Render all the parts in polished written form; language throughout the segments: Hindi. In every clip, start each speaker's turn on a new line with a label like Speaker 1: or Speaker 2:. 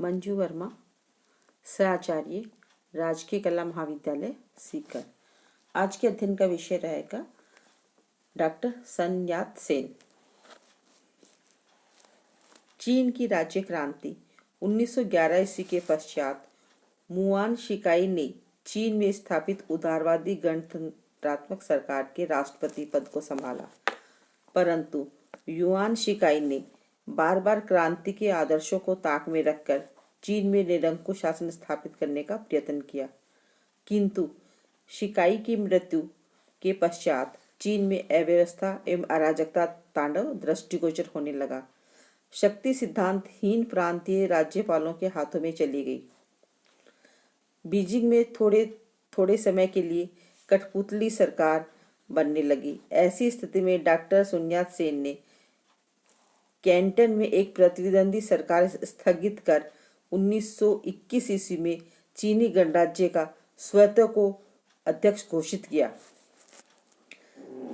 Speaker 1: मंजू वर्मा, सहआचार्य, राजकीय कला महाविद्यालय सीकर। आज के अध्ययन का विषय रहेगा डॉक्टर सन यात सेन। चीन की राज्य क्रांति 1911 ईस्वी के पश्चात मुआन शिकाई ने चीन में स्थापित उदारवादी गणतंत्रात्मक सरकार के राष्ट्रपति पद को संभाला, परंतु युआन शिकाई ने बार बार क्रांति के आदर्शों को ताक में रखकर चीन में निरंकुश शासन स्थापित करने का प्रयत्न किया। किंतु शिकाई की मृत्यु के पश्चात चीन में अव्यवस्था एवं अराजकता तांडव दृष्टिगोचर होने लगा। शक्ति सिद्धांतहीन प्रांतीय राज्यपालों के हाथों में चली गई। बीजिंग में थोड़े समय के लिए कठपुतली सरकार बनने लगी। ऐसी स्थिति में डॉक्टर sun yat-sen ने कैंटन में एक प्रतिद्वंदी सरकार स्थगित कर 1921 ईस्वी में चीनी गणराज्य का स्वतः को अध्यक्ष घोषित किया।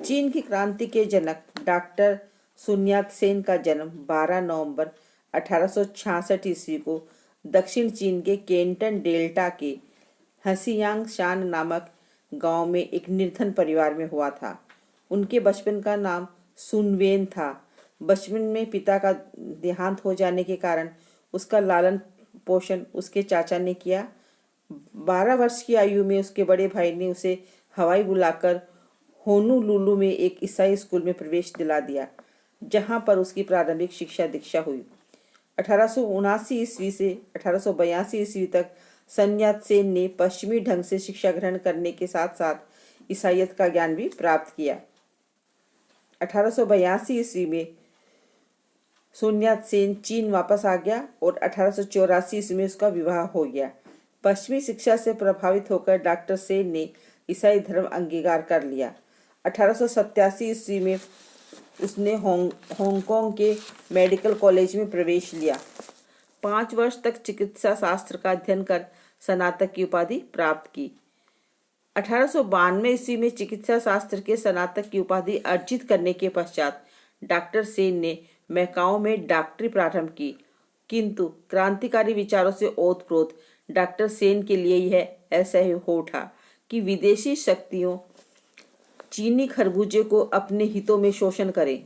Speaker 1: चीन की क्रांति के जनक डॉक्टर sun yat-sen का जन्म 12 नवंबर 1866 ईस्वी को दक्षिण चीन के कैंटन डेल्टा के हसियांग शान नामक गांव में एक निर्धन परिवार में हुआ था। उनके बचपन का नाम सुनवेन था। बचपन में पिता का देहांत हो जाने के कारण उसका लालन पोषण उसके चाचा ने किया। 12 वर्ष की आयु में उसके बड़े भाई ने उसे हवाई बुलाकर होनोलुलु में एक ईसाई स्कूल में प्रवेश दिला दिया, जहां पर उसकी प्रारंभिक शिक्षा दीक्षा हुई। 1879 ईस्वी से 1882 ईस्वी तक sun yat-sen ने पश्चिमी ढंग से शिक्षा ग्रहण करने के साथ साथ ईसाईयत का ज्ञान भी प्राप्त किया। 1882 ईस्वी में sun yat-sen चीन वापस आ गया और 1884 ईस्वी में उसका विवाह हो गया। पश्चिमी शिक्षा से प्रभावित होकर डॉक्टर सेन ने ईसाई धर्म अंगीकार कर लिया। 1887 ईस्वी में उसने हांगकांग के मेडिकल कॉलेज में प्रवेश लिया। 5 वर्ष तक चिकित्सा शास्त्र का अध्ययन कर स्नातक की उपाधि प्राप्त की। 1892 ईस्वी में चिकित्सा शास्त्र के स्नातक की उपाधि अर्जित करने के पश्चात डॉक्टर सेन ने मैकाओ में डॉक्टरी प्रारंभ की। किंतु क्रांतिकारी विचारों से ओतप्रोत डॉक्टर सेन के लिए यह ऐसा ही हो उठा कि विदेशी शक्तियों चीनी खरबूजे को अपने हितों में शोषण करें।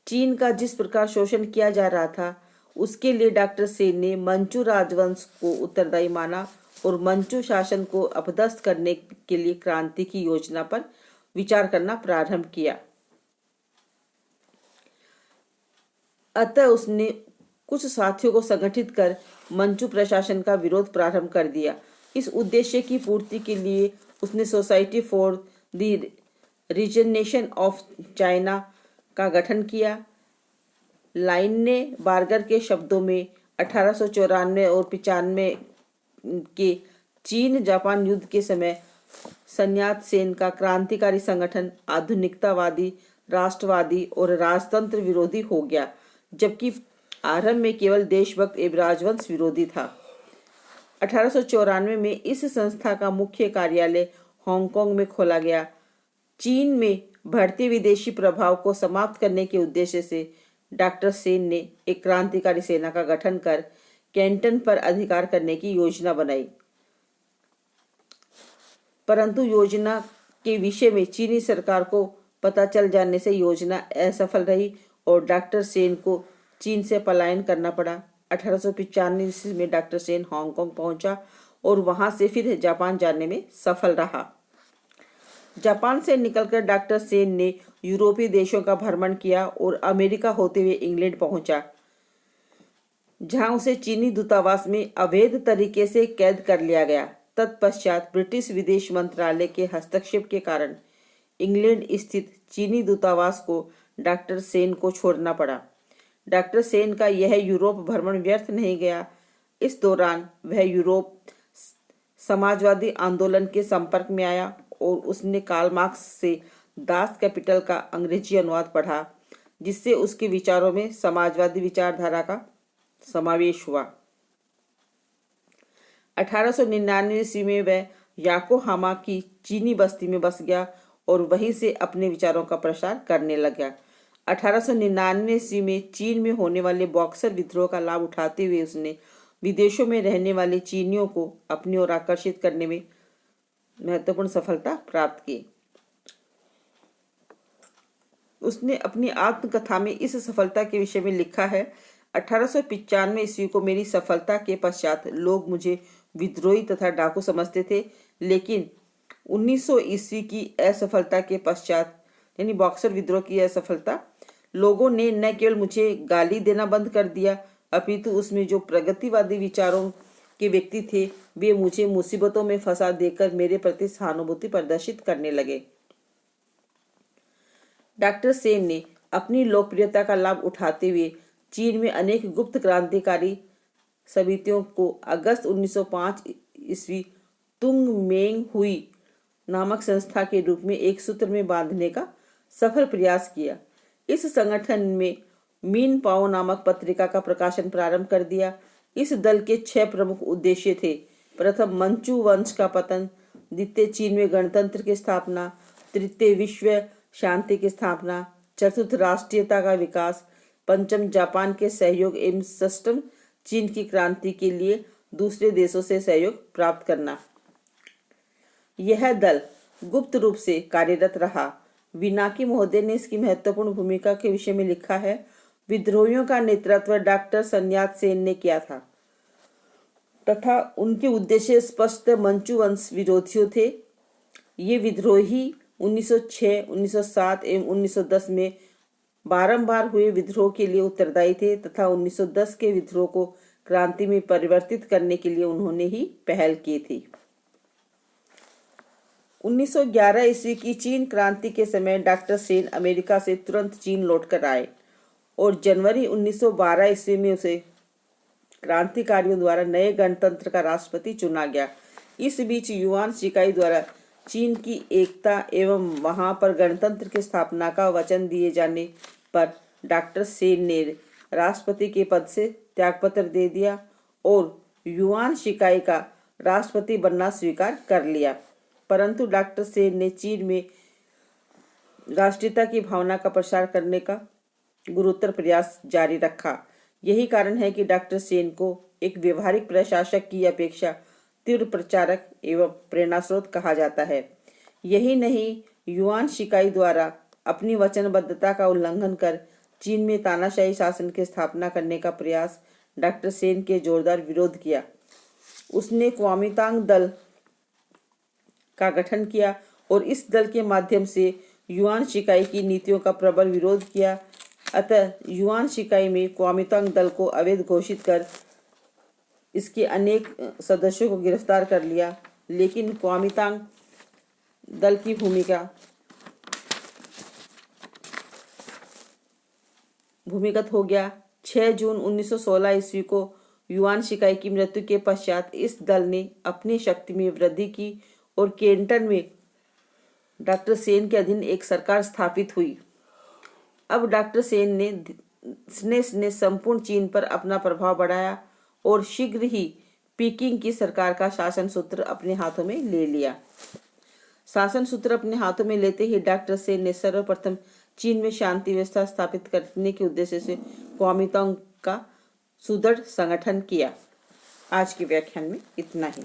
Speaker 1: चीन का जिस प्रकार शोषण किया जा रहा था, उसके लिए डॉक्टर सेन ने मंचू राजवंश को उत्तरदायी माना और मंचू शासन को अपदस्थ करने के लिए क्रांति की योजना पर विचार करना प्रारंभ किया। अतः उसने कुछ साथियों को संगठित कर मंचू प्रशासन का विरोध प्रारंभ कर दिया। इस उद्देश्य की पूर्ति के लिए उसने society for the regeneration of China का गठन किया। लाइन ने बार्गर के शब्दों में 1894 और 95 के चीन जापान युद्ध के समय sun yat-sen का क्रांतिकारी संगठन आधुनिकतावादी, राष्ट्रवादी और राजतंत्र विरोधी हो गया, जबकि आरंभ में केवल देशभक्त एवं राजवंश विरोधी था। 1894 में इस संस्था का मुख्य कार्यालय हांगकांग में खोला गया। चीन में बढ़ते विदेशी प्रभाव को समाप्त करने के उद्देश्य से डॉक्टर सेन ने एक क्रांतिकारी सेना का गठन कर कैंटन पर अधिकार करने की योजना बनाई, परंतु योजना के विषय में चीनी सरकार को पता चल जाने से योजना असफल रही और डॉक्टर सेन को चीन से पलायन करना पड़ा। 1895 ईस्वी में डॉक्टर सेन हांगकांग पहुंचा और वहां से फिर जापान जाने में सफल रहा। जापान से निकलकर डॉक्टर सेन ने यूरोपीय देशों का भ्रमण किया और अमेरिका होते हुए इंग्लैंड पहुंचा, जहां उसे चीनी दूतावास में अवैध तरीके से कैद कर लिया गया। तत्पश्चात ब्रिटिश विदेश मंत्रालय के हस्तक्षेप के कारण इंग्लैंड स्थित चीनी दूतावास को डॉक्टर सेन को छोड़ना पड़ा। डॉक्टर सेन का यह यूरोप भ्रमण व्यर्थ नहीं गया। इस दौरान वह यूरोप समाजवादी आंदोलन के संपर्क में आया और उसने कार्ल मार्क्स से दास कैपिटल का अंग्रेजी अनुवाद पढ़ा, जिससे उसके विचारों में समाजवादी विचारधारा का समावेश हुआ। 1899 ईस्वी में वह याकोहामा की चीनी बस्ती में बस गया और वहीं से अपने विचारों का प्रसार करने लगा। 1899 ईस्वी में चीन में होने वाले बॉक्सर विद्रोह का लाभ उठाते हुए उसने विदेशों में रहने वाले चीनियों को अपनी ओर आकर्षित करने में महत्वपूर्ण सफलता प्राप्त की। उसने अपनी आत्मकथा में इस सफलता के विषय में लिखा है, 1895 ईस्वी को मेरी सफलता के पश्चात लोग मुझे विद्रोही तथा डाकू समझते थे, लेकिन 1900 ईस्वी की असफलता के पश्चात, यानी बॉक्सर विद्रोह की असफलता, लोगों ने न केवल मुझे गाली देना बंद कर दिया, अपितु उसमें जो प्रगतिवादी विचारों के व्यक्ति थे वे मुझे मुसीबतों में फंसा देकर मेरे प्रति सहानुभूति प्रदर्शित करने लगे। डॉक्टर सेन ने अपनी लोकप्रियता का लाभ उठाते हुए चीन में अनेक गुप्त क्रांतिकारी समितियों को अगस्त 1905 ईस्वी तुंग मेंग हुई नामक संस्था के रूप में एक सूत्र में बांधने का सफल प्रयास किया। इस संगठन में मीन पाओ नामक पत्रिका का प्रकाशन प्रारंभ कर दिया। इस दल के 6 प्रमुख उद्देश्य थे। प्रथम, मंचू वंश का पतन। द्वितीय, चीन में गणतंत्र की स्थापना। तृतीय, विश्व शांति की स्थापना। चतुर्थ, राष्ट्रीयता का विकास। पंचम, जापान के सहयोग एवं षष्ठम, चीन की क्रांति के लिए दूसरे देशों से सहयोग प्राप्त करना। यह दल गुप्त रूप से कार्यरत रहा। विनाकी महोदय ने इसकी महत्वपूर्ण भूमिका के विषय में लिखा है, विद्रोहियों का नेतृत्व डॉक्टर सन्यात सेन ने किया था तथा उनके उद्देश्य स्पष्ट मंचू वंश विरोधियों थे। ये विद्रोही 1906, 1907 एवं 1910 में बारंबार हुए विद्रोह के लिए उत्तरदायी थे तथा 1910 के विद्रोह को क्रांति में परिवर्तित करने के लिए उन्होंने ही पहल की थी। 1911 ईस्वी की चीन क्रांति के समय डॉक्टर सेन अमेरिका से तुरंत चीन लौटकर आए और जनवरी 1912 ईस्वी में उसे क्रांतिकारियों द्वारा नए गणतंत्र का राष्ट्रपति चुना गया। इस बीच युआन शिकाई द्वारा चीन की एकता एवं वहां पर गणतंत्र की स्थापना का वचन दिए जाने पर डॉक्टर सेन ने राष्ट्रपति के पद से त्यागपत्र दे दिया और युआन शिकाई का राष्ट्रपति बनना स्वीकार कर लिया। परंतु डॉक्टर सेन ने चीन में राष्ट्रीयता की भावना का प्रसार करने का गुरुतर प्रयास जारी रखा। यही कारण है कि डॉक्टर सेन को एक व्यवहारिक प्रशासक की अपेक्षा तीव्र प्रचारक एवं प्रेरणास्रोत कहा जाता है। यही नहीं, युआन शिकाई द्वारा अपनी वचनबद्धता का उल्लंघन कर चीन में तानाशाही शासन की स्थापना करने का प्रयास डॉक्टर सेन के जोरदार विरोध किया। उसने क्वामितांग दल का गठन किया और इस दल के माध्यम से युआन शिकाई की नीतियों का प्रबल विरोध किया। अतः युआन शिकाई में क्वामितांग दल को अवैध घोषित कर इसके अनेक सदस्यों को गिरफ्तार कर लिया, लेकिन क्वामितांग दल की भूमिगत हो गया। 6 जून 1916 ईस्वी को युआन शिकाई की मृत्यु के पश्चात इस दल ने अपनी शक्ति में वृद्धि की और केंटन में डॉक्टर सेन के अधीन एक सरकार स्थापित हुई। अब डॉक्टर सेन ने संपूर्ण चीन पर अपना प्रभाव बढ़ाया और शीघ्र ही पीकिंग की सरकार का शासन सूत्र अपने हाथों में ले लिया। शासन सूत्र अपने हाथों में लेते ही डॉक्टर सेन ने सर्वप्रथम चीन में शांति व्यवस्था स्थापित करने के उद्देश्य से क्वामितांग का सुदृढ़ संगठन किया। आज के व्याख्यान में इतना ही।